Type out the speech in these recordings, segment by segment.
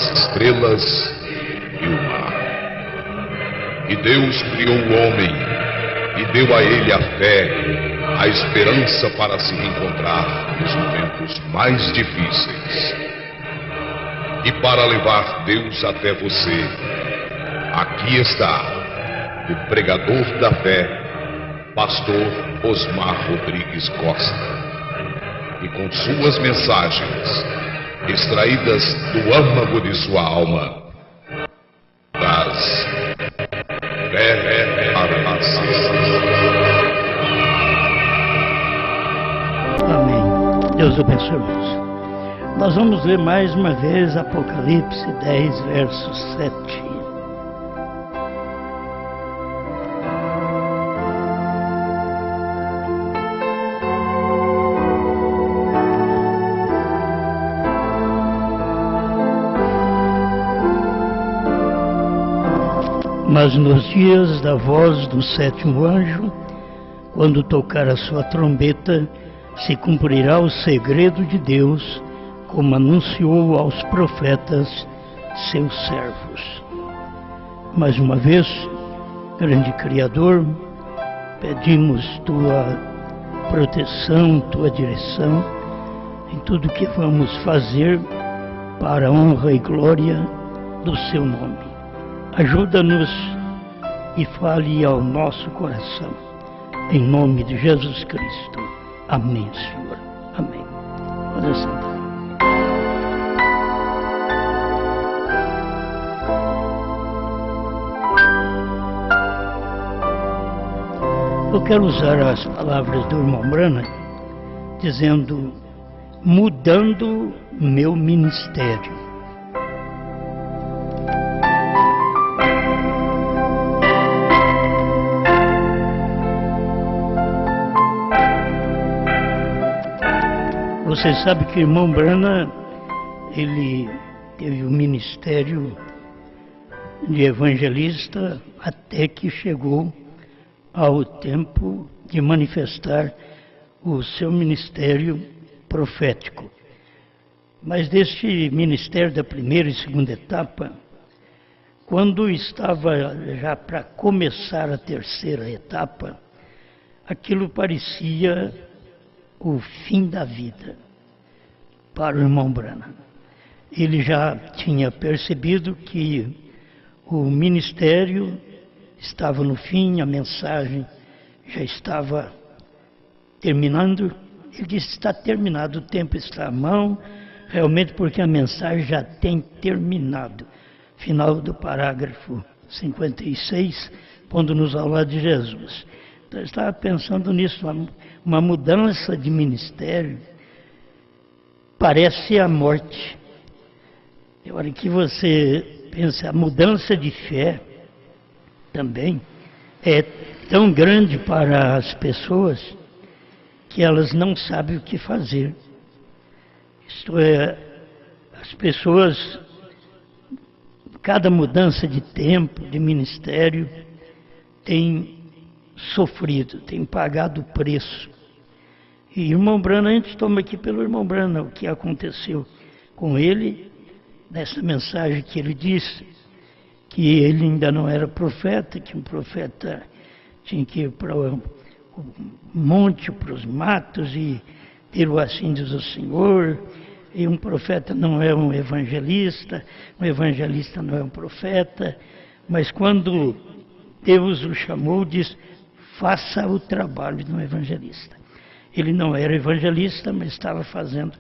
as estrelas e o mar. E Deus criou o homem e deu a ele a fé, a esperança para se reencontrar nos momentos mais difíceis. E para levar Deus até você, aqui está o pregador da fé, Pastor Osmar Rodrigues Costa. E com suas mensagens, extraídas do âmago de sua alma, traz fé para a nação. Amém. Deus abençoe, irmãos. Nós vamos ler mais uma vez Apocalipse 10, verso 7. Mas nos dias da voz do sétimo anjo, quando tocar a sua trombeta, se cumprirá o segredo de Deus, como anunciou aos profetas, seus servos. Mais uma vez, grande Criador, pedimos tua proteção, tua direção em tudo que vamos fazer para a honra e glória do seu nome. Ajuda-nos e fale ao nosso coração. Em nome de Jesus Cristo. Amém, Senhor. Amém. Pode sentar. Eu quero usar as palavras do irmão Branham, dizendo, mudando meu ministério. Você sabe que o irmão Branham, ele teve um ministério de evangelista até que chegou ao tempo de manifestar o seu ministério profético. Mas deste ministério da primeira e segunda etapa, quando estava já para começar a terceira etapa, aquilo parecia o fim da vida para o irmão Branham. Ele já tinha percebido que o ministério estava no fim, a mensagem já estava terminando. Ele disse, está terminado, o tempo está à mão, realmente porque a mensagem já tem terminado. Final do parágrafo 56, pondo-nos ao lado de Jesus. Então, eu estava pensando nisso, uma mudança de ministério parece a morte. A hora que você pensa, a mudança de fé também é tão grande para as pessoas que elas não sabem o que fazer. Isto é, as pessoas, cada mudança de tempo, de ministério, tem sofrido, tem pagado o preço. E irmão Branham, a gente toma aqui pelo irmão Branham o que aconteceu com ele, nessa mensagem que ele disse, que ele ainda não era profeta, que um profeta tinha que ir para o monte, para os matos e ter o assim diz o Senhor, e um profeta não é um evangelista não é um profeta, mas quando Deus o chamou, disse, faça o trabalho de um evangelista. Ele não era evangelista, mas estava fazendo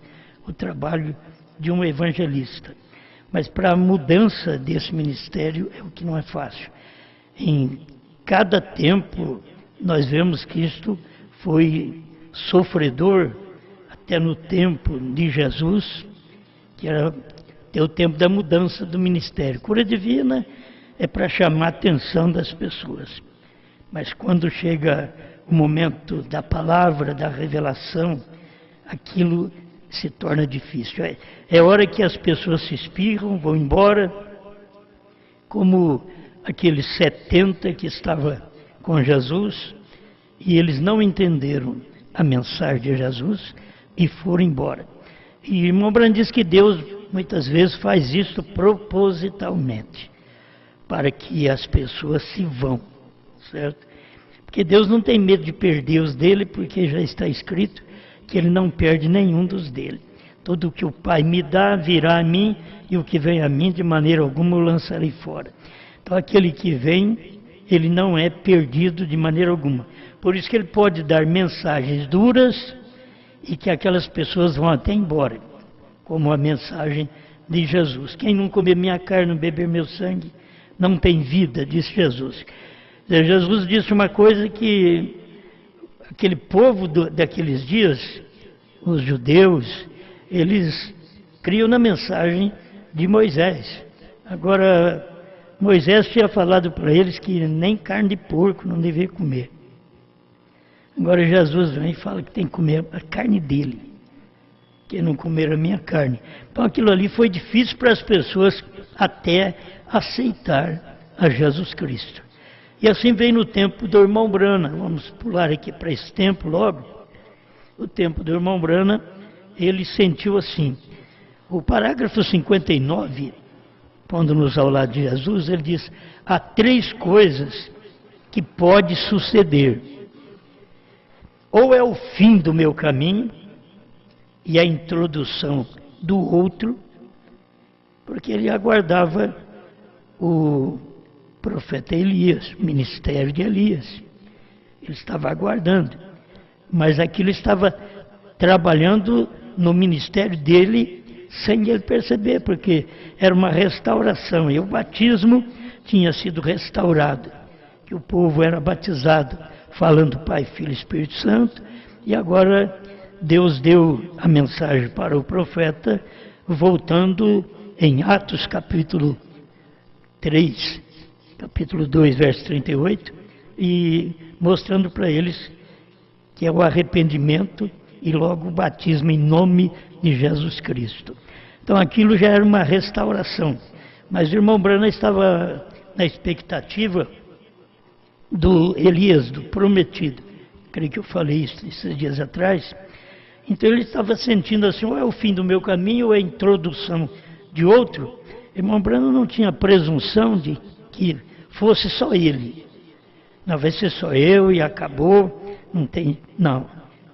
o trabalho de um evangelista. Mas para a mudança desse ministério é o que não é fácil. Em cada tempo, nós vemos que isto foi sofredor, até no tempo de Jesus, que era o tempo da mudança do ministério. Cura divina é para chamar a atenção das pessoas. Mas quando chega o momento da palavra, da revelação, aquilo se torna difícil. É hora que as pessoas se espirram, vão embora, como aqueles 70 que estavam com Jesus, e eles não entenderam a mensagem de Jesus e foram embora. E o irmão Branham diz que Deus muitas vezes faz isso propositalmente, para que as pessoas se vão, certo? Porque Deus não tem medo de perder os dele, porque já está escrito que ele não perde nenhum dos dele. Tudo o que o Pai me dá virá a mim, e o que vem a mim de maneira alguma eu lançarei fora. Então aquele que vem, ele não é perdido de maneira alguma. Por isso que ele pode dar mensagens duras e que aquelas pessoas vão até embora, como a mensagem de Jesus. Quem não comer minha carne, não beber meu sangue, não tem vida, disse Jesus. Jesus disse uma coisa que aquele povo daqueles dias, os judeus, eles criam na mensagem de Moisés. Agora, Moisés tinha falado para eles que nem carne de porco não devia comer. Agora Jesus vem e fala que tem que comer a carne dele, que não comer a minha carne. Então aquilo ali foi difícil para as pessoas até aceitar a Jesus Cristo. E assim vem no tempo do irmão Brana. Vamos pular aqui para esse tempo logo. O tempo do irmão Brana, ele sentiu assim. O parágrafo 59, pondo-nos ao lado de Jesus, ele diz: há 3 coisas que pode suceder. Ou é o fim do meu caminho e a introdução do outro, porque ele aguardava o profeta Elias, o ministério de Elias. Ele estava aguardando, mas aquilo estava trabalhando no ministério dele sem ele perceber, porque era uma restauração, e o batismo tinha sido restaurado, que o povo era batizado falando Pai, Filho e Espírito Santo, e agora Deus deu a mensagem para o profeta, voltando em Atos capítulo 3, capítulo 2, verso 38, e mostrando para eles que é o arrependimento e logo o batismo em nome de Jesus Cristo. Então aquilo já era uma restauração, mas o irmão Brana estava na expectativa do Elias, do prometido. Creio que eu falei isso esses dias atrás. Então ele estava sentindo assim, ou é o fim do meu caminho, ou é a introdução de outro. Irmão Brana não tinha presunção de que fosse só ele. Não, vai ser só eu e acabou. Não tem, não.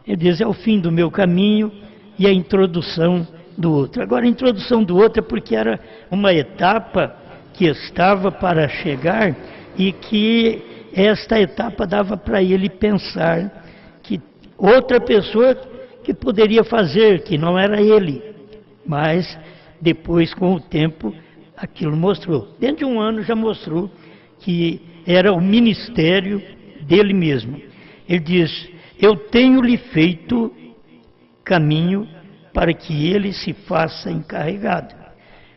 Ele diz, é o fim do meu caminho e a introdução do outro. Agora a introdução do outro é porque era uma etapa que estava para chegar e que esta etapa dava para ele pensar que outra pessoa que poderia fazer, que não era ele. Mas depois, com o tempo, aquilo mostrou. Dentro de um ano já mostrou que era o ministério dele mesmo. Ele diz, eu tenho-lhe feito caminho para que ele se faça encarregado.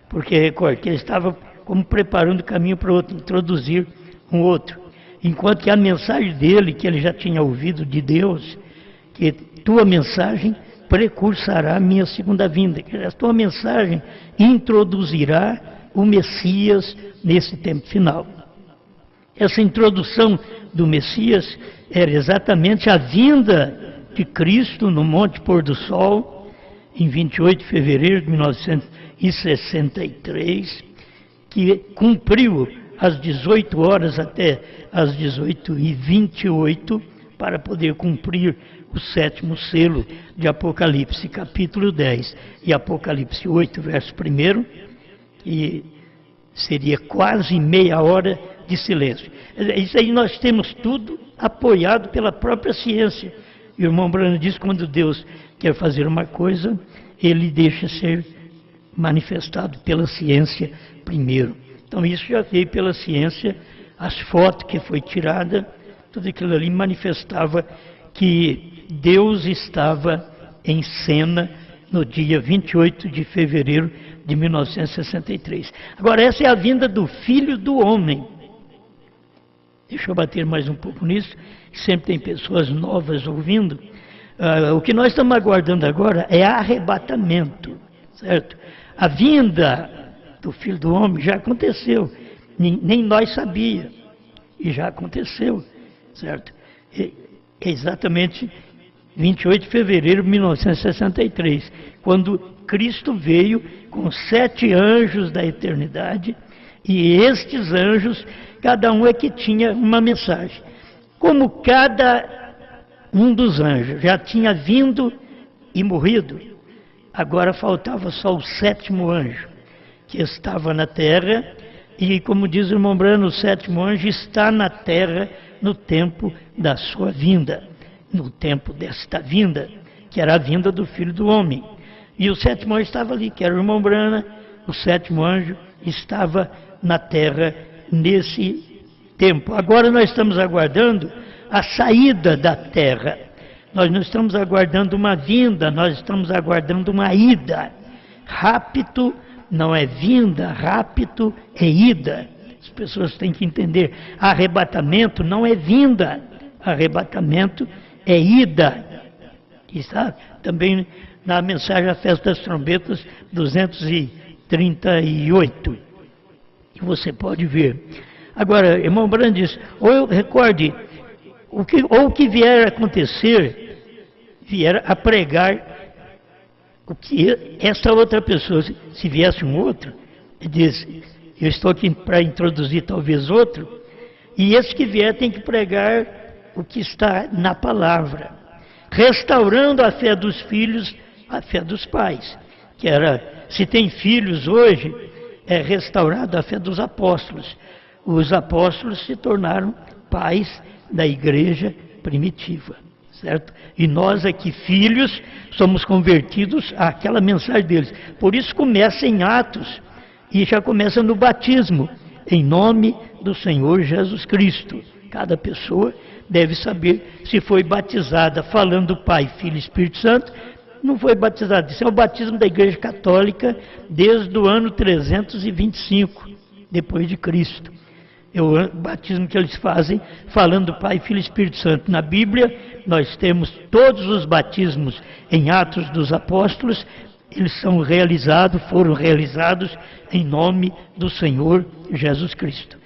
Porque, recorde, que ele estava como preparando o caminho para o outro, introduzir um outro. Enquanto que a mensagem dele, que ele já tinha ouvido de Deus, que tua mensagem precursará a minha segunda vinda, que a tua mensagem introduzirá o Messias nesse tempo final. Essa introdução do Messias era exatamente a vinda de Cristo no Monte Pôr do Sol, em 28 de fevereiro de 1963, que cumpriu às 18 horas até às 18h28, para poder cumprir o 7º selo de Apocalipse, capítulo 10, e Apocalipse 8, verso 1, que seria quase meia hora de silêncio. Isso aí nós temos tudo apoiado pela própria ciência. E o irmão Brana diz que quando Deus quer fazer uma coisa, ele deixa ser manifestado pela ciência primeiro. Então isso já veio pela ciência, as fotos que foi tirada, tudo aquilo ali manifestava que Deus estava em cena no dia 28 de fevereiro de 1963. Agora, essa é a vinda do Filho do Homem. Deixa eu bater mais um pouco nisso, sempre tem pessoas novas ouvindo. O que nós estamos aguardando agora é arrebatamento, certo? A vinda do Filho do Homem já aconteceu, nem nós sabíamos, e já aconteceu, certo? É exatamente 28 de fevereiro de 1963, quando Cristo veio com 7 anjos da eternidade, e estes anjos, cada um é que tinha uma mensagem. Como cada um dos anjos já tinha vindo e morrido, agora faltava só o 7º anjo, que estava na terra, e como diz o irmão Brano, o 7º anjo está na terra no tempo da sua vinda, no tempo desta vinda, que era a vinda do Filho do Homem. E o 7º anjo estava ali, que era o irmão Brana, o 7º anjo estava na terra nesse tempo. Agora nós estamos aguardando a saída da terra. Nós não estamos aguardando uma vinda, nós estamos aguardando uma ida. Rapto não é vinda, rapto é ida. As pessoas têm que entender. Arrebatamento não é vinda, arrebatamento é ida. E sabe, também na mensagem à Festa das Trombetas 238, que você pode ver. Agora, irmão Brando diz, recorde, o que vier a acontecer, vier a pregar o que essa outra pessoa, se viesse um outro, ele diz, eu estou aqui para introduzir talvez outro, e esse que vier tem que pregar o que está na palavra, restaurando a fé dos filhos, a fé dos pais, que era, se tem filhos hoje, é restaurada a fé dos apóstolos. Os apóstolos se tornaram pais da igreja primitiva, certo? E nós aqui, filhos, somos convertidos àquela mensagem deles. Por isso começa em Atos, e já começa no batismo, em nome do Senhor Jesus Cristo. Cada pessoa deve saber se foi batizada falando Pai, Filho e Espírito Santo, não foi batizado. Isso é o batismo da Igreja Católica desde o ano 325, depois de Cristo. É o batismo que eles fazem falando Pai, Filho e Espírito Santo. Na Bíblia, nós temos todos os batismos em Atos dos Apóstolos, eles foram realizados em nome do Senhor Jesus Cristo.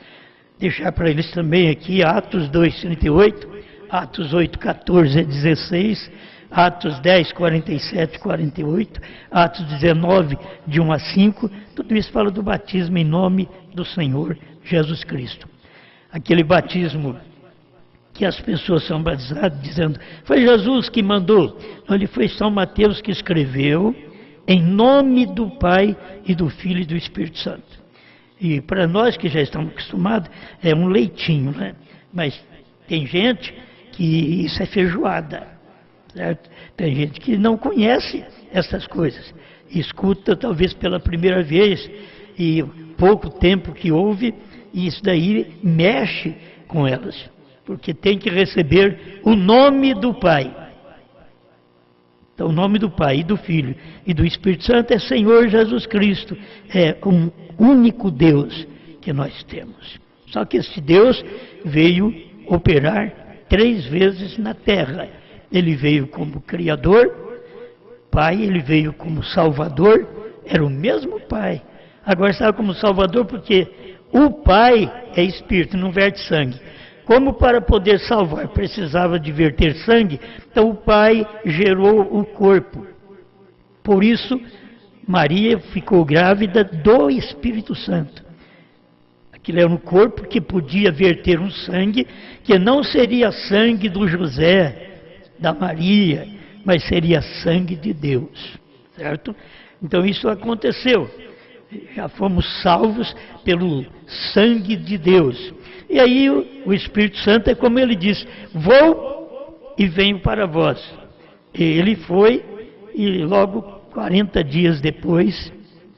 Deixar para eles também aqui Atos 2:38, Atos 8:14-16, Atos 10:47-48, Atos 19, de 1 a 5, tudo isso fala do batismo em nome do Senhor Jesus Cristo. Aquele batismo que as pessoas são batizadas dizendo, foi Jesus que mandou. Não, ele foi São Mateus que escreveu, em nome do Pai e do Filho e do Espírito Santo. E para nós que já estamos acostumados, é um leitinho, né? Mas tem gente que isso é feijoada, certo? Tem gente que não conhece essas coisas, escuta talvez pela primeira vez, e pouco tempo que ouve, e isso daí mexe com elas, porque tem que receber o nome do Pai. Então, o nome do Pai, e do Filho, e do Espírito Santo é Senhor Jesus Cristo. É um único Deus que nós temos. Só que esse Deus veio operar 3 vezes na terra. Ele veio como Criador, Pai, ele veio como Salvador, era o mesmo Pai. Agora estava como Salvador porque o Pai é Espírito, não verte sangue. Como para poder salvar precisava de verter sangue, então o Pai gerou o corpo. Por isso, Maria ficou grávida do Espírito Santo. Aquilo era um corpo que podia verter um sangue, que não seria sangue do José, da Maria, mas seria sangue de Deus, certo? Então isso aconteceu. Já fomos salvos pelo sangue de Deus. E aí o Espírito Santo é como ele diz, vou e venho para vós. E ele foi e logo 40 dias depois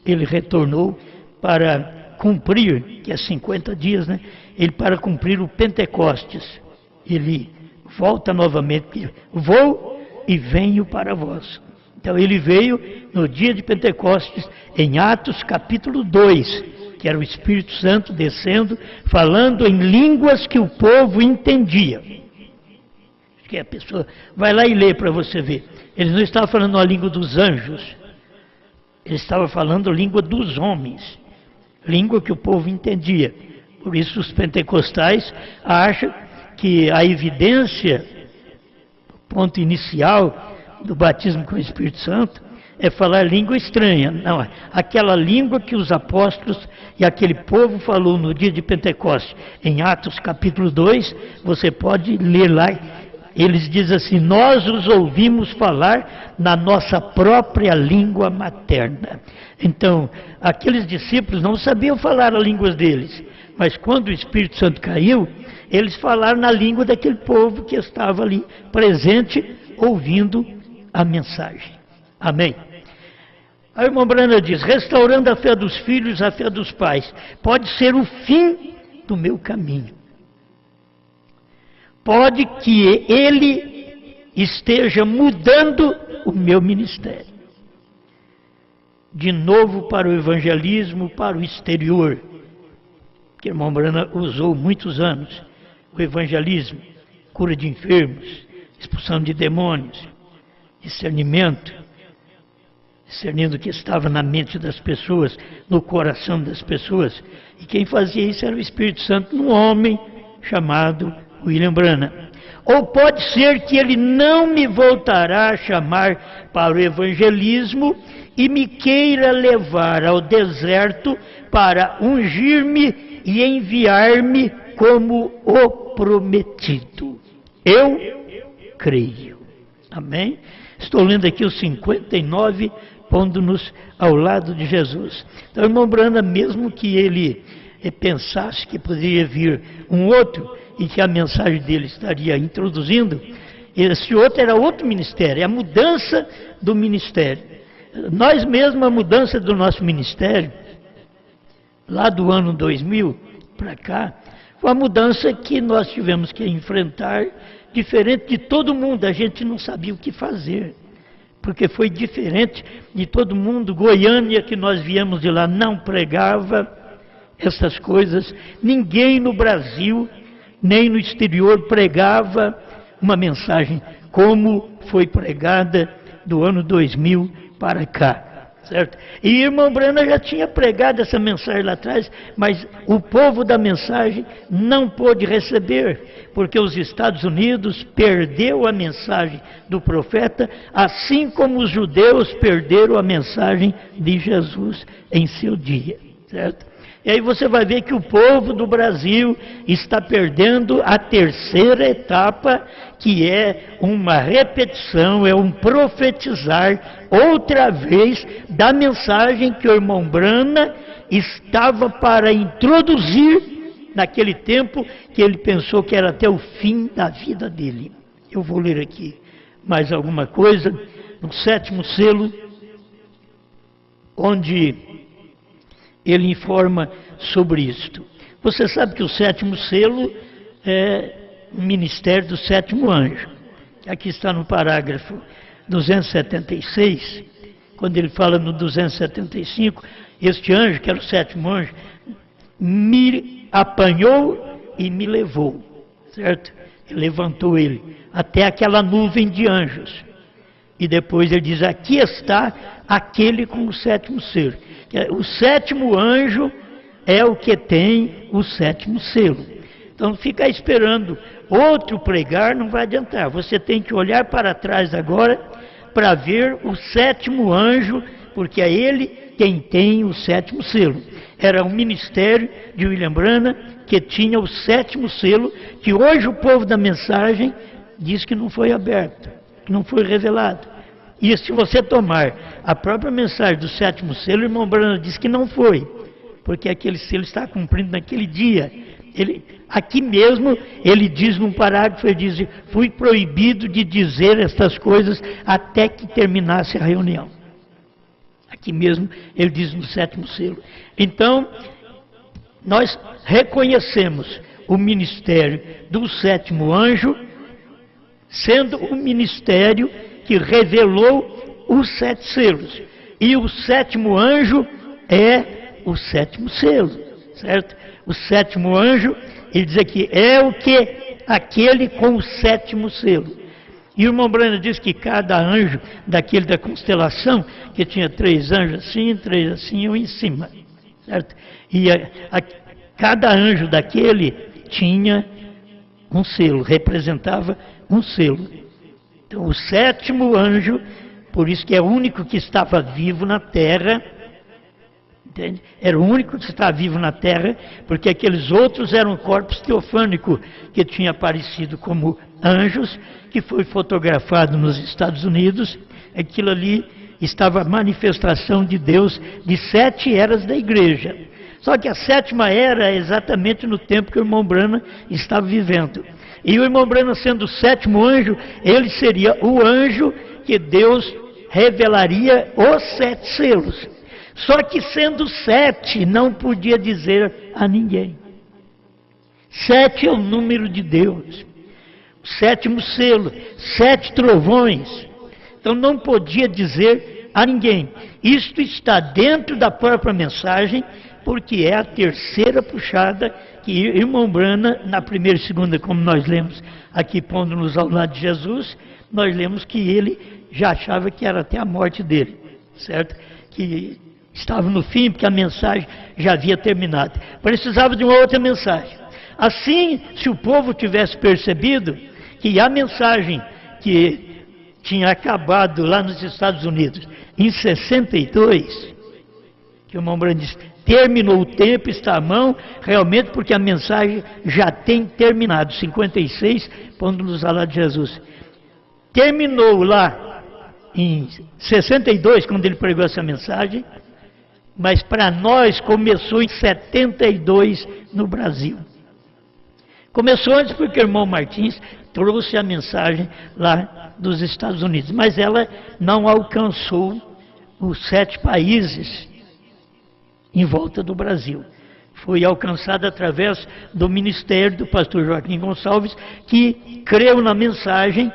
ele retornou para cumprir, que é 50 dias, né? Ele para cumprir o Pentecostes. Ele volta novamente, vou e venho para vós. Então ele veio no dia de Pentecostes, em Atos capítulo 2, que era o Espírito Santo descendo, falando em línguas que o povo entendia. Que a pessoa vai lá e lê para você ver. Ele não estava falando a língua dos anjos, ele estava falando a língua dos homens, língua que o povo entendia. Por isso os pentecostais acham que a evidência ponto inicial do batismo com o Espírito Santo é falar língua estranha. Não, aquela língua que os apóstolos e aquele povo falou no dia de Pentecostes. Em Atos capítulo 2, você pode ler lá. Eles dizem assim: nós os ouvimos falar na nossa própria língua materna. Então, aqueles discípulos não sabiam falar a língua deles, mas quando o Espírito Santo caiu, eles falaram na língua daquele povo que estava ali presente, ouvindo a mensagem. Amém? A irmã Brana diz: restaurando a fé dos filhos, a fé dos pais, pode ser o fim do meu caminho. Pode que ele esteja mudando o meu ministério. De novo para o evangelismo, para o exterior. Que a irmã Brana usou muitos anos. O evangelismo, cura de enfermos, expulsão de demônios, discernimento, discernindo o que estava na mente das pessoas, no coração das pessoas. E quem fazia isso era o Espírito Santo num homem chamado William Branham. Ou pode ser que ele não me voltará a chamar para o evangelismo e me queira levar ao deserto para ungir-me e enviar-me como o prometido. Eu creio. Amém? Estou lendo aqui o 59, pondo-nos ao lado de Jesus. Então, irmão Branham, mesmo que ele pensasse que poderia vir um outro e que a mensagem dele estaria introduzindo, esse outro era outro ministério, é a mudança do ministério. Nós mesmos, a mudança do nosso ministério, lá do ano 2000 para cá, foi uma mudança que nós tivemos que enfrentar, diferente de todo mundo. A gente não sabia o que fazer, porque foi diferente de todo mundo. Goiânia, que nós viemos de lá, não pregava essas coisas. Ninguém no Brasil, nem no exterior, pregava uma mensagem como foi pregada do ano 2000 para cá, certo? E irmão Branham já tinha pregado essa mensagem lá atrás, mas o povo da mensagem não pôde receber, porque os Estados Unidos perdeu a mensagem do profeta, assim como os judeus perderam a mensagem de Jesus em seu dia, certo? E aí você vai ver que o povo do Brasil está perdendo a terceira etapa, que é uma repetição, é um profetizar outra vez da mensagem que o irmão Branham estava para introduzir naquele tempo que ele pensou que era até o fim da vida dele. Eu vou ler aqui mais alguma coisa, no 7º selo, onde ele informa sobre isto. Você sabe que o 7º selo é o ministério do 7º anjo. Aqui está no parágrafo 276, quando ele fala no 275, este anjo, que era o 7º anjo, me apanhou e me levou, certo? Ele levantou ele até aquela nuvem de anjos. E depois ele diz: aqui está aquele com o 7º selo. O 7º anjo é o que tem o 7º selo. Então, ficar esperando outro pregar não vai adiantar. Você tem que olhar para trás agora para ver o 7º anjo, porque é ele quem tem o 7º selo. Era um ministério de William Branham que tinha o 7º selo, que hoje o povo da mensagem diz que não foi aberto, que não foi revelado. E se você tomar a própria mensagem do 7º selo, o irmão Branham diz que não foi, porque aquele selo está cumprido naquele dia. Aqui mesmo, ele diz num parágrafo, ele diz: fui proibido de dizer estas coisas até que terminasse a reunião. Aqui mesmo, ele diz no 7º selo. Então, nós reconhecemos o ministério do 7º anjo, sendo o ministério que revelou os 7 selos. E o 7º anjo é o 7º selo, certo? O 7º anjo, ele diz aqui, é o que? Aquele com o 7º selo. E o irmão Branham diz que cada anjo daquele da constelação, que tinha 3 anjos assim, 3 assim, um em cima, certo? E cada anjo daquele tinha um selo, representava um selo. Então, o sétimo anjo, por isso que é o único que estava vivo na terra, entende? Era o único que estava vivo na terra, porque aqueles outros eram corpos teofânicos que tinham aparecido como anjos, que foi fotografado nos Estados Unidos. Aquilo ali estava a manifestação de Deus de 7 eras da igreja. Só que a 7ª era é exatamente no tempo que o irmão Branham estava vivendo. E o irmão Branham, sendo o 7º anjo, ele seria o anjo que Deus revelaria os 7 selos. Só que sendo 7, não podia dizer a ninguém. 7 é o número de Deus. O 7º selo, 7 trovões. Então não podia dizer a ninguém. Isto está dentro da própria mensagem, porque é a terceira puxada que irmão Branham, na primeira e segunda, como nós lemos aqui, pondo-nos ao lado de Jesus, nós lemos que ele já achava que era até a morte dele, certo? Que estava no fim, porque a mensagem já havia terminado. Precisava de uma outra mensagem. Assim, se o povo tivesse percebido que a mensagem que tinha acabado lá nos Estados Unidos em 62, que o irmão Branham disse, terminou o tempo, está à mão, realmente porque a mensagem já tem terminado. 56, pondo-nos ao lado de Jesus. Terminou lá em 62, quando ele pregou essa mensagem, mas para nós começou em 72 no Brasil. Começou antes porque o irmão Martins trouxe a mensagem lá dos Estados Unidos, mas ela não alcançou os 7 países em volta do Brasil. Foi alcançada através do ministério do pastor Joaquim Gonçalves, que creu na mensagem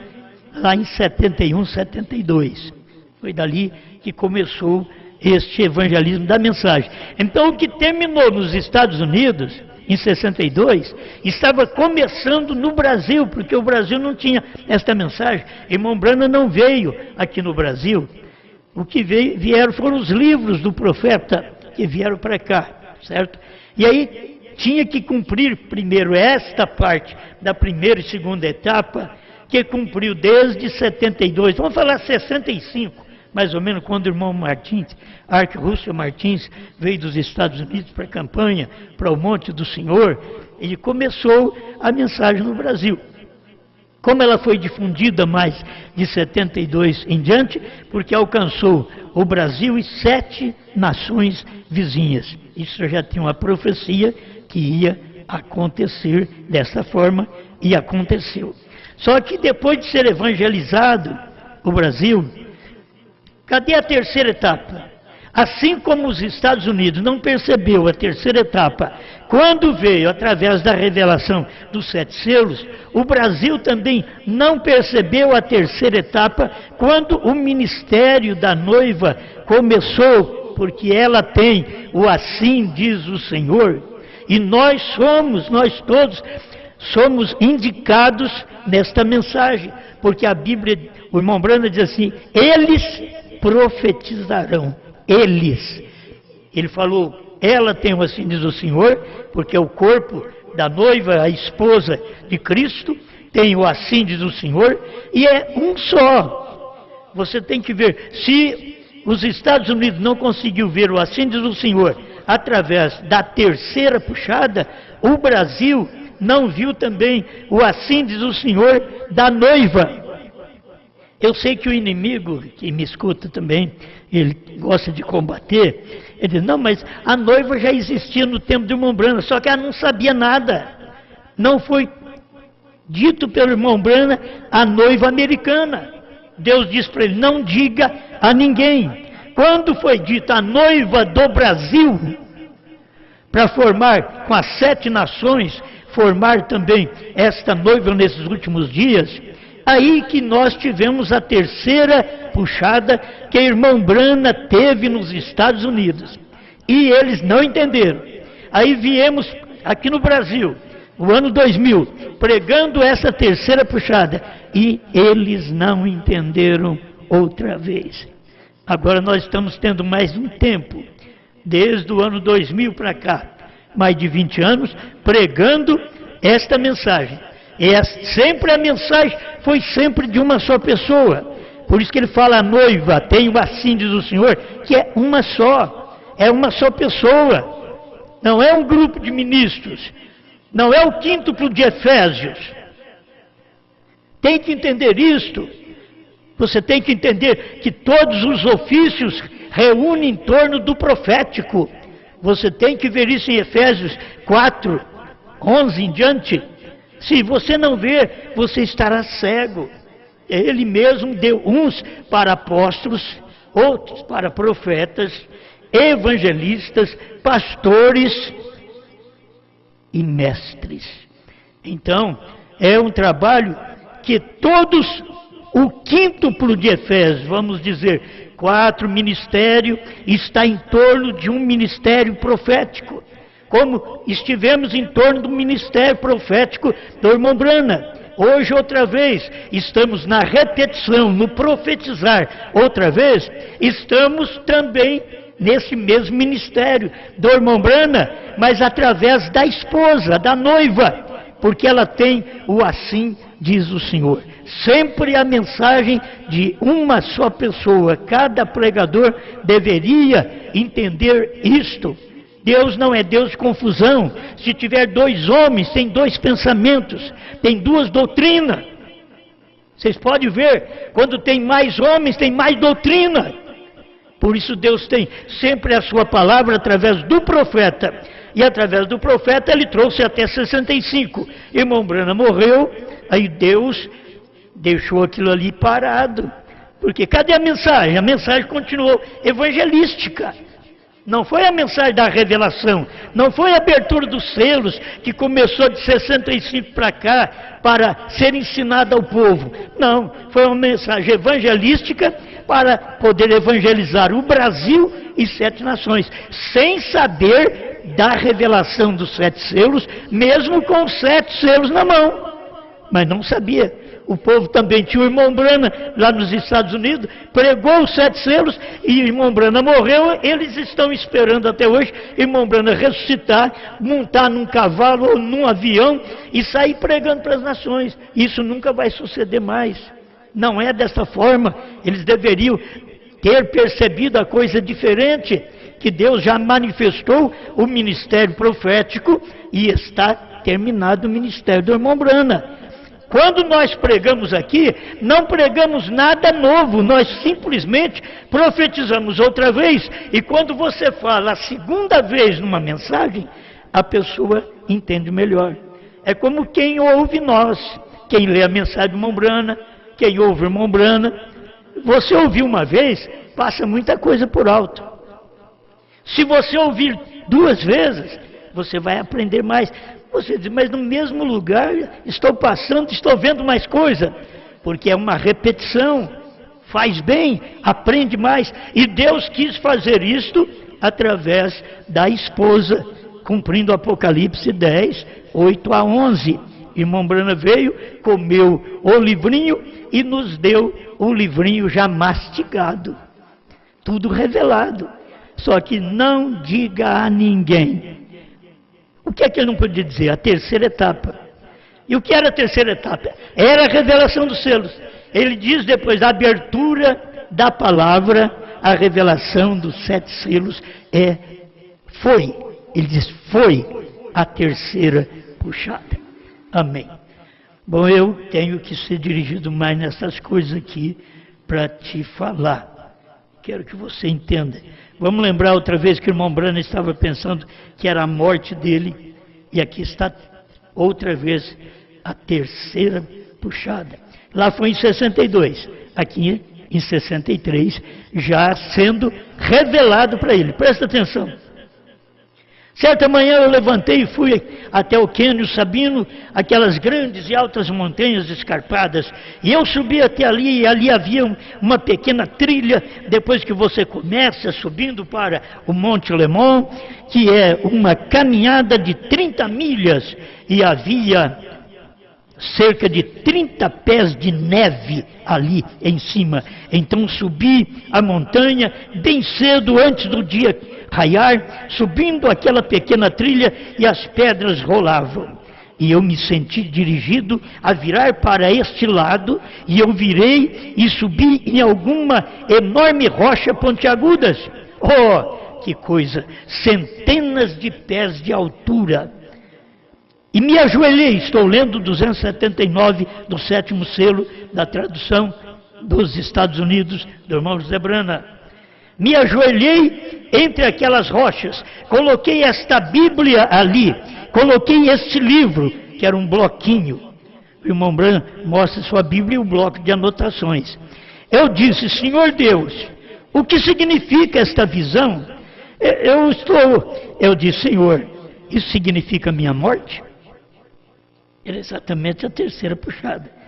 lá em 71, 72. Foi dali que começou este evangelismo da mensagem. Então, o que terminou nos Estados Unidos, em 62, estava começando no Brasil, porque o Brasil não tinha esta mensagem. Irmão Branham não veio aqui no Brasil. O que vieram foram os livros do profeta que vieram para cá, certo? E aí tinha que cumprir primeiro esta parte da primeira e segunda etapa, que cumpriu desde 72, vamos falar 65, mais ou menos, quando o irmão Martins, Ark Russell Martins, veio dos Estados Unidos para a campanha, para o Monte do Senhor, ele começou a mensagem no Brasil. Como ela foi difundida mais de 72 em diante, porque alcançou o Brasil e 7 nações vizinhas. Isso já tinha uma profecia que ia acontecer dessa forma, e aconteceu. Só que depois de ser evangelizado o Brasil, cadê a terceira etapa? Assim como os Estados Unidos não percebeu a terceira etapa, quando veio através da revelação dos 7 selos, o Brasil também não percebeu a terceira etapa quando o ministério da noiva começou, porque ela tem o assim diz o Senhor, e nós todos somos indicados nesta mensagem, porque a Bíblia, o irmão Branham diz assim, eles profetizarão. Eles. Ele falou, ela tem o assim diz o Senhor, porque o corpo da noiva, a esposa de Cristo, tem o assim diz o Senhor, e é um só. Você tem que ver, se os Estados Unidos não conseguiu ver o assim diz o Senhor através da terceira puxada, o Brasil não viu também o assim diz o Senhor da noiva. Eu sei que o inimigo, que me escuta também, ele gosta de combater, ele diz, não, mas a noiva já existia no tempo do irmão Branham, só que ela não sabia nada. Não foi dito pelo irmão Branham a noiva americana. Deus disse para ele, não diga a ninguém. Quando foi dito a noiva do Brasil, para formar com as 7 nações, formar também esta noiva nesses últimos dias, aí que nós tivemos a terceira puxada que o irmão Branham teve nos Estados Unidos. E eles não entenderam. Aí viemos aqui no Brasil, no ano 2000, pregando essa terceira puxada. E eles não entenderam outra vez. Agora nós estamos tendo mais um tempo, desde o ano 2000 para cá, mais de 20 anos, pregando esta mensagem. É sempre a mensagem foi sempre de uma só pessoa. Por isso que ele fala, a noiva, tenho assim, diz o Senhor, que é uma só pessoa. Não é um grupo de ministros, não é o quíntuplo de Efésios. Tem que entender isto. Você tem que entender que todos os ofícios reúnem em torno do profético. Você tem que ver isso em Efésios 4, 11 em diante. Se você não ver, você estará cego. Ele mesmo deu uns para apóstolos, outros para profetas, evangelistas, pastores e mestres. Então, é um trabalho que todos, o quíntuplo de Efésios, vamos dizer, 4 ministérios, está em torno de um ministério profético. Como estivemos em torno do ministério profético do irmão Brana. Hoje, outra vez, estamos na repetição, no profetizar. Outra vez, estamos também nesse mesmo ministério do irmão Brana, mas através da esposa, da noiva, porque ela tem o assim diz o Senhor. Sempre a mensagem de uma só pessoa. Cada pregador deveria entender isto. Deus não é Deus de confusão. Se tiver 2 homens, tem 2 pensamentos, tem 2 doutrinas. Vocês podem ver, quando tem mais homens, tem mais doutrina. Por isso Deus tem sempre a sua palavra através do profeta. E através do profeta ele trouxe até 65. Irmão Brana morreu, aí Deus deixou aquilo ali parado. Porque cadê a mensagem? A mensagem continuou evangelística. Não foi a mensagem da revelação, não foi a abertura dos selos que começou de 65 para cá para ser ensinada ao povo. Não, foi uma mensagem evangelística para poder evangelizar o Brasil e 7 nações, sem saber da revelação dos 7 selos, mesmo com os 7 selos na mão. Mas não sabia. O povo também tinha o irmão Brana lá nos Estados Unidos, pregou os 7 selos e o irmão Brana morreu. Eles estão esperando até hoje irmão Brana ressuscitar, montar num cavalo ou num avião e sair pregando para as nações. Isso nunca vai suceder mais. Não é dessa forma. Eles deveriam ter percebido a coisa diferente, que Deus já manifestou o ministério profético e está terminado o ministério do irmão Brana. Quando nós pregamos aqui, não pregamos nada novo, nós simplesmente profetizamos outra vez. E quando você fala a segunda vez numa mensagem, a pessoa entende melhor. É como quem ouve nós, quem lê a mensagem do irmão Brana, quem ouve o irmão Brana. Você ouvir uma vez, passa muita coisa por alto. Se você ouvir 2 vezes, você vai aprender mais. Você diz, mas no mesmo lugar estou passando, estou vendo mais coisa. Porque é uma repetição, faz bem, aprende mais. E Deus quis fazer isto através da esposa, cumprindo Apocalipse 10, 8 a 11. Irmão Brana veio, comeu o livrinho e nos deu um livrinho já mastigado. Tudo revelado. Só que não diga a ninguém. O que é que ele não podia dizer? A terceira etapa. E o que era a terceira etapa? Era a revelação dos selos. Ele diz depois da abertura da palavra, a revelação dos 7 selos foi. Ele diz, foi a terceira puxada. Amém. Bom, eu tenho que ser dirigido mais nessas coisas aqui para te falar. Quero que você entenda. Vamos lembrar outra vez que o irmão Brana estava pensando que era a morte dele. E aqui está outra vez a terceira puxada. Lá foi em 62. Aqui em 63, já sendo revelado para ele. Presta atenção. Certa manhã eu levantei e fui até o Quênio Sabino, aquelas grandes e altas montanhas escarpadas, e eu subi até ali, e ali havia uma pequena trilha, depois que você começa subindo para o Monte Lemon, que é uma caminhada de 30 milhas, e havia cerca de 30 pés de neve ali em cima. Então subi a montanha bem cedo, antes do dia raiar, subindo aquela pequena trilha, e as pedras rolavam. e eu me senti dirigido a virar para este lado, e eu virei e subi em alguma enorme rocha pontiagudas. Oh, que coisa! Centenas de pés de altura. E me ajoelhei, estou lendo 279 do 7º selo da tradução dos Estados Unidos, do irmão José Brana. Me ajoelhei entre aquelas rochas, coloquei esta Bíblia ali, coloquei este livro, que era um bloquinho. O irmão Brana mostra sua Bíblia e o bloco de anotações. Eu disse: Senhor Deus, o que significa esta visão? Eu disse: Senhor, isso significa minha morte? Era exatamente a terceira puxada.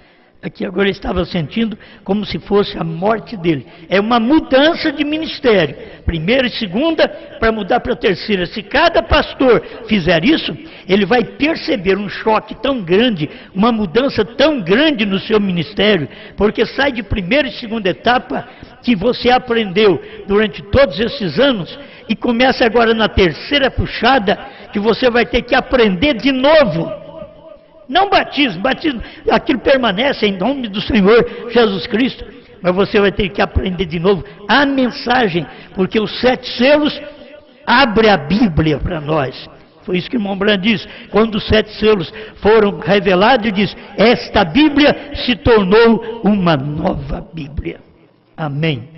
Aqui agora ele estava sentindo como se fosse a morte dele. É uma mudança de ministério. Primeira e segunda, para mudar para a terceira. Se cada pastor fizer isso, ele vai perceber um choque tão grande, uma mudança tão grande no seu ministério, porque sai de primeira e segunda etapa que você aprendeu durante todos esses anos e começa agora na terceira puxada, que você vai ter que aprender de novo. Não batismo, aquilo permanece em nome do Senhor Jesus Cristo, mas você vai ter que aprender de novo a mensagem, porque os 7 selos abrem a Bíblia para nós. Foi isso que o irmão Brand disse, quando os 7 selos foram revelados, ele diz: esta Bíblia se tornou uma nova Bíblia. Amém.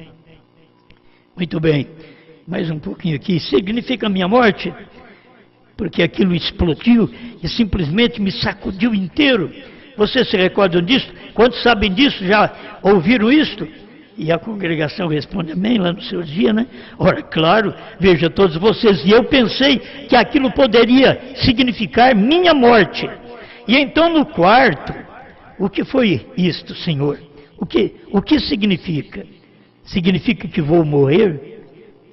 Muito bem, mais um pouquinho aqui. Significa minha morte? Porque aquilo explodiu e simplesmente me sacudiu inteiro. Vocês se recordam disso? Quantos sabem disso? Já ouviram isto? E a congregação responde amém lá no seu dia, né? Ora, claro, veja todos vocês. E eu pensei que aquilo poderia significar minha morte. E então no quarto, o que foi isto, Senhor? O que significa? Significa que vou morrer?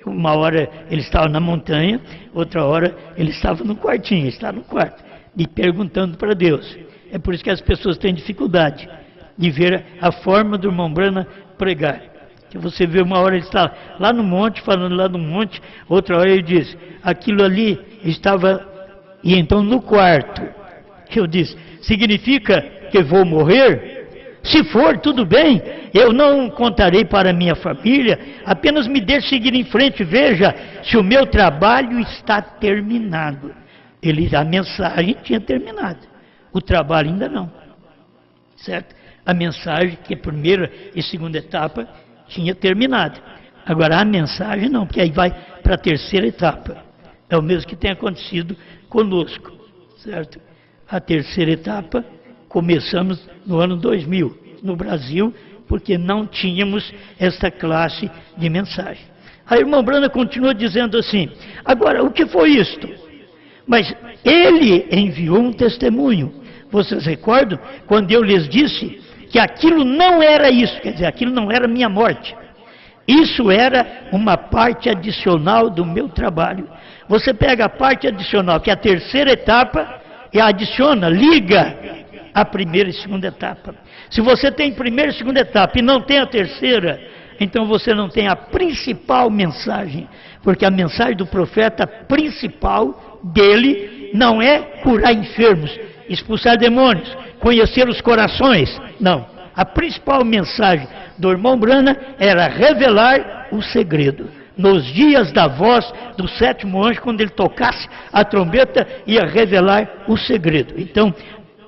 Uma hora ele estava na montanha, outra hora ele estava no quartinho, está no quarto, e perguntando para Deus. É por isso que as pessoas têm dificuldade de ver a forma do irmão Brana pregar. Que você vê uma hora ele está lá no monte, falando lá no monte, outra hora ele diz, aquilo ali estava, e então no quarto. Eu disse, significa que vou morrer? Se for, tudo bem, eu não contarei para minha família, apenas me deixe seguir em frente, veja se o meu trabalho está terminado. A mensagem tinha terminado, o trabalho ainda não, certo? A mensagem, que é a primeira e segunda etapa, tinha terminado. Agora a mensagem não, porque aí vai para a terceira etapa. É o mesmo que tem acontecido conosco, certo? A terceira etapa, começamos no ano 2000, no Brasil, porque não tínhamos esta classe de mensagem. A irmã Brana continua dizendo assim, agora, o que foi isto? Mas ele enviou um testemunho. Vocês recordam? Quando eu lhes disse que aquilo não era isso, quer dizer, aquilo não era minha morte. Isso era uma parte adicional do meu trabalho. Você pega a parte adicional, que é a terceira etapa, e adiciona, liga a primeira e segunda etapa. Se você tem primeira e segunda etapa e não tem a terceira, então você não tem a principal mensagem, porque a mensagem do profeta principal dele não é curar enfermos, expulsar demônios, conhecer os corações, não. A principal mensagem do irmão Brana era revelar o segredo. Nos dias da voz do 7º anjo, quando ele tocasse a trombeta, ia revelar o segredo. Então,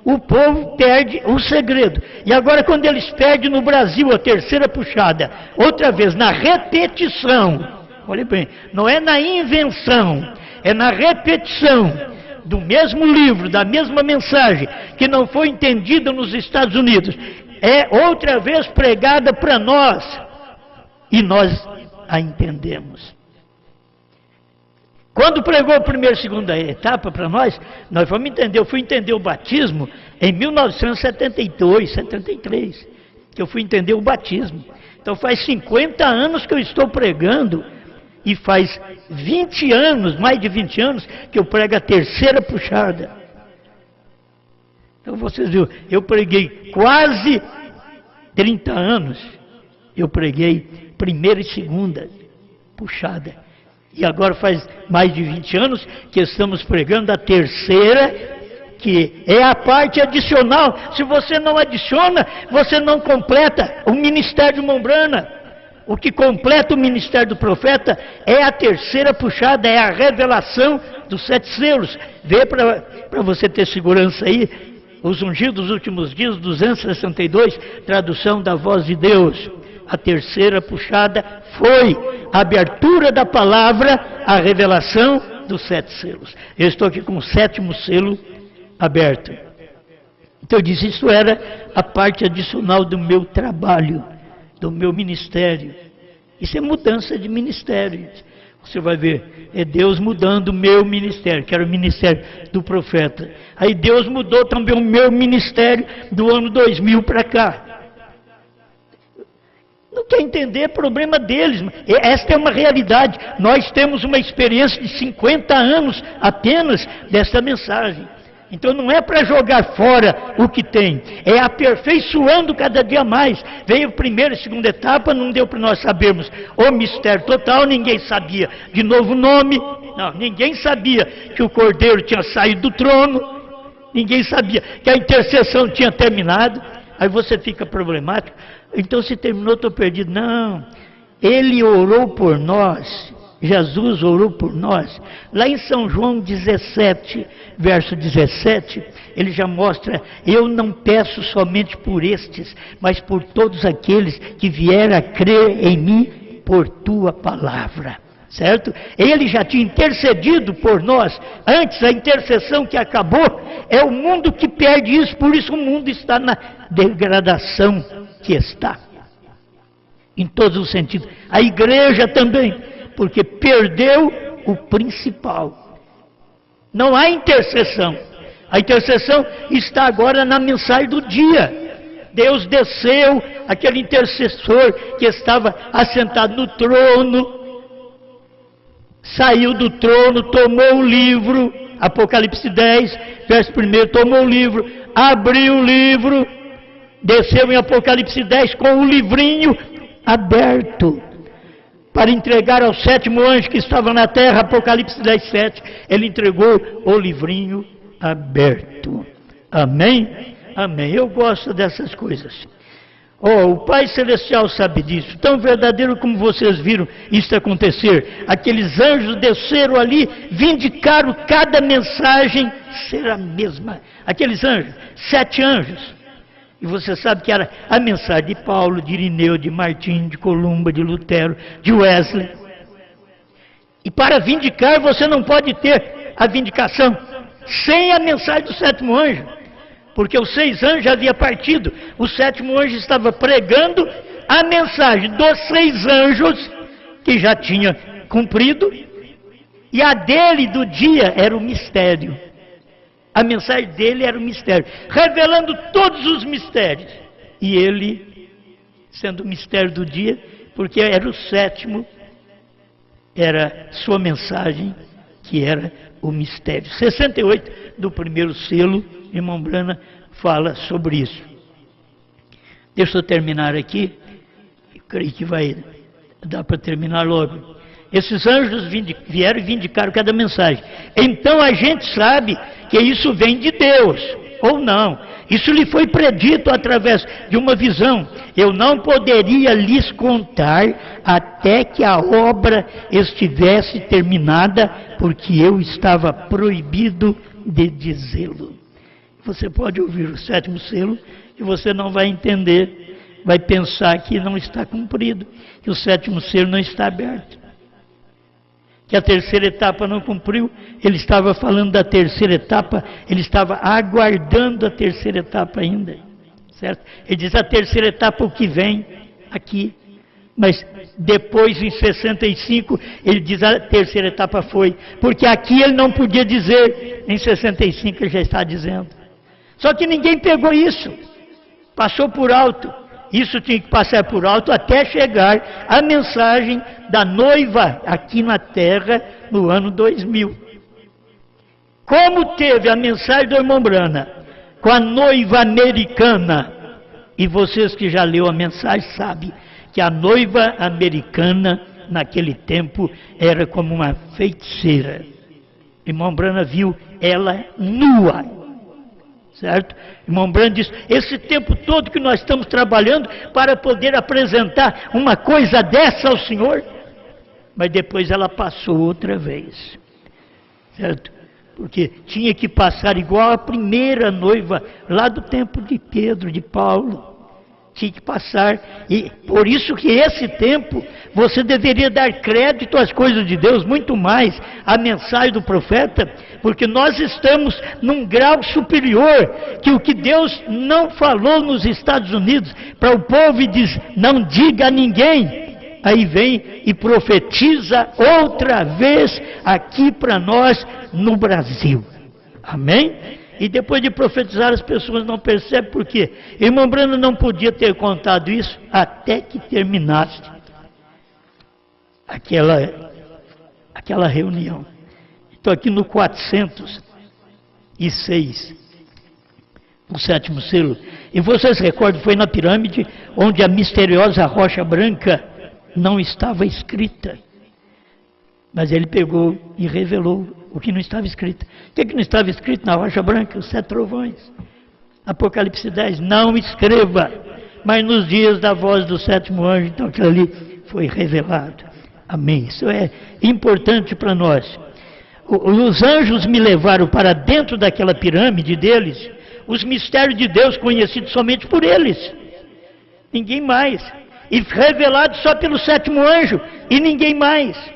o povo perde o segredo. E agora, quando eles perdem no Brasil a terceira puxada, outra vez, na repetição, olha bem, não é na invenção, é na repetição do mesmo livro, da mesma mensagem, que não foi entendida nos Estados Unidos, é outra vez pregada para nós, e nós a entendemos. Quando pregou a primeira e segunda etapa para nós fomos entender, eu fui entender o batismo em 1972, 73, que eu fui entender o batismo. Então faz 50 anos que eu estou pregando, e faz 20 anos, mais de 20 anos, que eu prego a terceira puxada. Então vocês viram, eu preguei quase 30 anos, eu preguei primeira e segunda puxada. E agora faz mais de 20 anos que estamos pregando a terceira, porque é a parte adicional. Se você não adiciona, você não completa o ministério de Mombrana. O que completa o ministério do profeta é a terceira puxada, é a revelação dos 7 selos. Vê para você ter segurança aí, Os Ungidos dos Últimos Dias, 262, tradução da Voz de Deus. A terceira puxada foi a abertura da palavra, a revelação dos 7 selos. Eu estou aqui com o 7º selo aberto. Então eu disse, isso era a parte adicional do meu trabalho, do meu ministério. Isso é mudança de ministério. Você vai ver, é Deus mudando o meu ministério, que era o ministério do profeta. Aí Deus mudou também o meu ministério do ano 2000 para cá. Não quer entender, problema deles. Esta é uma realidade. Nós temos uma experiência de 50 anos apenas desta mensagem. Então não é para jogar fora o que tem, é aperfeiçoando cada dia mais. Veio a primeira e segunda etapa, não deu para nós sabermos o mistério total, ninguém sabia de novo nome, não, ninguém sabia que o Cordeiro tinha saído do trono, ninguém sabia que a intercessão tinha terminado. Aí você fica problemático, então se terminou, estou perdido. Não, ele orou por nós. Jesus orou por nós. Lá em São João 17, verso 17, ele já mostra, eu não peço somente por estes, mas por todos aqueles que vierem a crer em mim por tua palavra. Certo? Ele já tinha intercedido por nós. Antes, a intercessão que acabou, é o mundo que perde isso, por isso o mundo está na degradação que está. Em todos os sentidos. A igreja também. Porque perdeu o principal. Não há intercessão. A intercessão está agora na mensagem do dia. Deus desceu, aquele intercessor que estava assentado no trono, saiu do trono, tomou o livro, Apocalipse 10, verso 1, tomou o livro, abriu o livro, desceu em Apocalipse 10 com o livrinho aberto, para entregar ao 7º anjo que estava na terra, Apocalipse 10, 7, ele entregou o livrinho aberto. Amém? Amém. Eu gosto dessas coisas. Oh, o Pai Celestial sabe disso. Tão verdadeiro como vocês viram isso acontecer. Aqueles anjos desceram ali, vindicaram cada mensagem ser a mesma. Aqueles anjos, 7 anjos. E você sabe que era a mensagem de Paulo, de Irineu, de Martim, de Columba, de Lutero, de Wesley. E para vindicar, você não pode ter a vindicação sem a mensagem do 7º anjo. Porque os 6 anjos já havia partido. O 7º anjo estava pregando a mensagem dos 6 anjos, que já tinha cumprido. E a dele do dia era o mistério. A mensagem dele era o mistério, revelando todos os mistérios. E ele, sendo o mistério do dia, porque era o 7º, era sua mensagem, que era o mistério. 68 do 1º selo, irmão Brana fala sobre isso. Deixa eu terminar aqui, eu creio que vai dar para terminar logo. Esses anjos vieram e vindicaram cada mensagem. Então a gente sabe que isso vem de Deus, ou não. Isso lhe foi predito através de uma visão. Eu não poderia lhes contar até que a obra estivesse terminada, porque eu estava proibido de dizê-lo. Você pode ouvir o 7º selo e você não vai entender, vai pensar que não está cumprido, que o 7º selo não está aberto. Que a terceira etapa não cumpriu, ele estava falando da terceira etapa, ele estava aguardando a terceira etapa ainda, certo? Ele diz a terceira etapa o que vem aqui, mas depois em 65 ele diz a terceira etapa foi, porque aqui ele não podia dizer, em 65 ele já está dizendo. Só que ninguém pegou isso, passou por alto. Isso tinha que passar por alto até chegar a mensagem da noiva aqui na terra no ano 2000. Como teve a mensagem do irmão Brana com a noiva americana, e vocês que já leu a mensagem sabem que a noiva americana naquele tempo era como uma feiticeira. Irmão Brana viu ela nua Certo? Irmão Brando diz, esse tempo todo que nós estamos trabalhando para poder apresentar uma coisa dessa ao Senhor, mas depois ela passou outra vez, certo? Porque tinha que passar igual a primeira noiva, lá do tempo de Pedro, de Paulo, tinha que passar, e por isso que esse tempo, você deveria dar crédito às coisas de Deus, muito mais à mensagem do profeta, porque nós estamos num grau superior, que o que Deus não falou nos Estados Unidos, para o povo e diz, não diga a ninguém, aí vem e profetiza outra vez aqui para nós no Brasil, amém? E depois de profetizar as pessoas não percebem por quê. Irmão Brando não podia ter contado isso até que terminasse aquela reunião. Estou aqui no 406, o sétimo selo. E vocês recordam, foi na pirâmide onde a misteriosa rocha branca não estava escrita. Mas ele pegou e revelou o que não estava escrito. O que não estava escrito na rocha branca? Os 7 trovões. Apocalipse 10, não escreva, mas nos dias da voz do 7º anjo, então aquilo ali foi revelado. Amém. Isso é importante para nós. Os anjos me levaram para dentro daquela pirâmide deles, os mistérios de Deus conhecidos somente por eles. Ninguém mais. E revelado só pelo 7º anjo, e ninguém mais.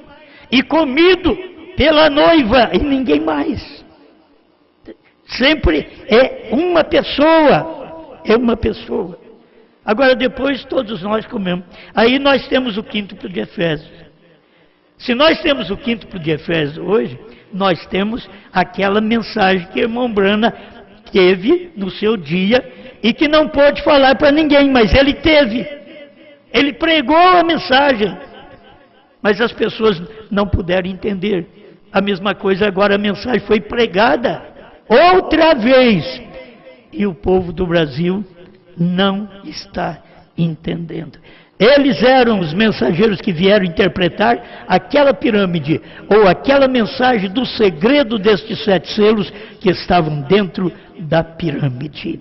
E comido pela noiva, e ninguém mais. Sempre é uma pessoa, Agora depois todos nós comemos. Aí nós temos o quíntuplo de Efésios. Se nós temos o quíntuplo de Efésios hoje, nós temos aquela mensagem que o irmão Brana teve no seu dia, e que não pôde falar para ninguém, mas ele teve. Ele pregou a mensagem, mas as pessoas não puderam entender. A mesma coisa agora, a mensagem foi pregada outra vez, e o povo do Brasil não está entendendo. Eles eram os mensageiros que vieram interpretar aquela pirâmide, ou aquela mensagem do segredo destes 7 selos que estavam dentro da pirâmide.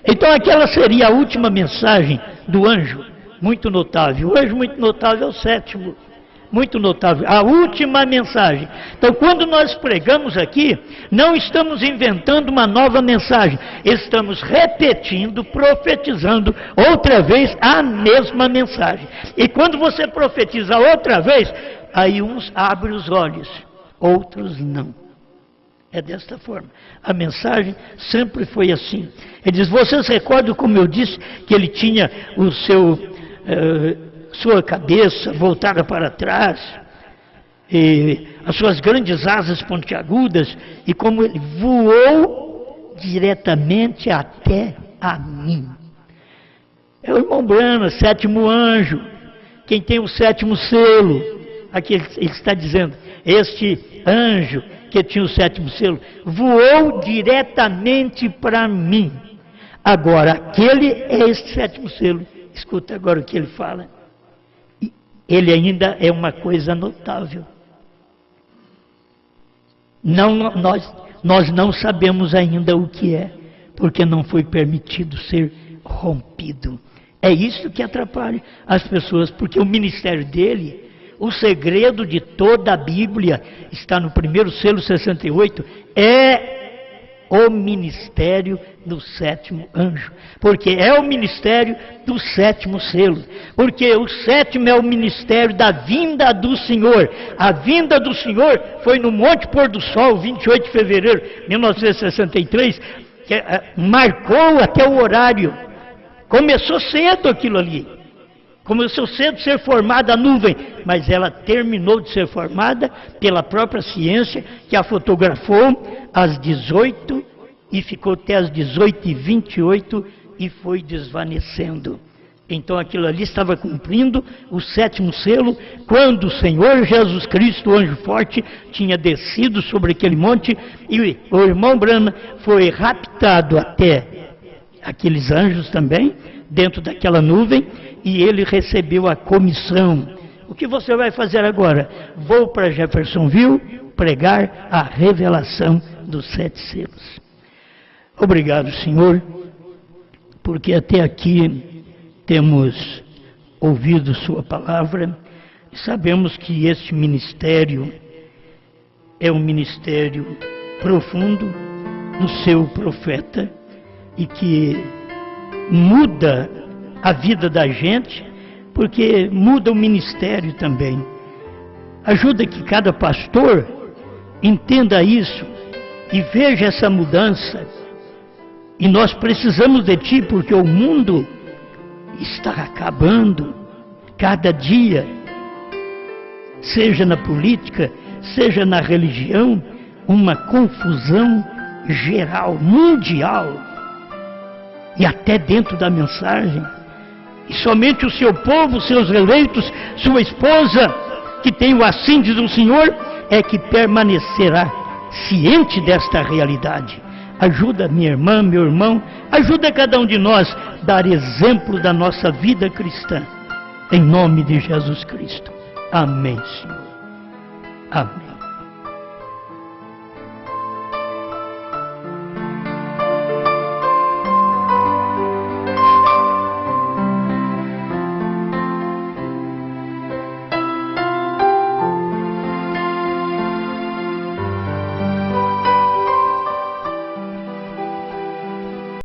Então aquela seria a última mensagem do anjo, muito notável. O anjo muito notável é o 7º, muito notável, a última mensagem. Então quando nós pregamos aqui, não estamos inventando uma nova mensagem, estamos repetindo, profetizando outra vez a mesma mensagem. E quando você profetiza outra vez, aí uns abrem os olhos, outros não. É desta forma. A mensagem sempre foi assim. Ele diz, vocês recordam como eu disse que ele tinha o sua cabeça voltada para trás, e as suas grandes asas pontiagudas, e como ele voou diretamente até a mim. É o irmão Brana, 7º anjo, quem tem o 7º selo. Aqui ele está dizendo, este anjo que tinha o 7º selo, voou diretamente para mim. Agora, aquele é esse 7º selo. Escuta agora o que ele fala. Ele ainda é uma coisa notável. Nós não sabemos ainda o que é, porque não foi permitido ser rompido. É isso que atrapalha as pessoas, porque o ministério dele, o segredo de toda a Bíblia, está no 1º selo 68, é o ministério do 7º anjo, porque é o ministério do 7º selo, porque o 7º é o ministério da vinda do Senhor. A vinda do Senhor foi no Monte Pôr do Sol, 28 de fevereiro de 1963, que marcou até o horário. Começou cedo aquilo ali. Começou cedo a ser formada a nuvem, mas ela terminou de ser formada pela própria ciência, que a fotografou às 18 e ficou até às 18h28 e foi desvanecendo. Então aquilo ali estava cumprindo o 7º selo, quando o Senhor Jesus Cristo, o anjo forte, tinha descido sobre aquele monte, e o irmão Brana foi raptado até aqueles anjos também, dentro daquela nuvem, e ele recebeu a comissão. O que você vai fazer agora? Vou para Jeffersonville pregar a revelação dos 7 selos. Obrigado, Senhor, porque até aqui temos ouvido Sua palavra e sabemos que este ministério é um ministério profundo no seu profeta e que muda a vida da gente, porque muda o ministério também. Ajuda que cada pastor entenda isso e veja essa mudança. E nós precisamos de Ti, porque o mundo está acabando cada dia, seja na política, seja na religião, uma confusão geral, mundial, e até dentro da mensagem. E somente o seu povo, seus eleitos, sua esposa, que tem o assim diz o Senhor, é que permanecerá ciente desta realidade. Ajuda minha irmã, meu irmão, ajuda cada um de nós a dar exemplo da nossa vida cristã. Em nome de Jesus Cristo. Amém, Senhor. Amém.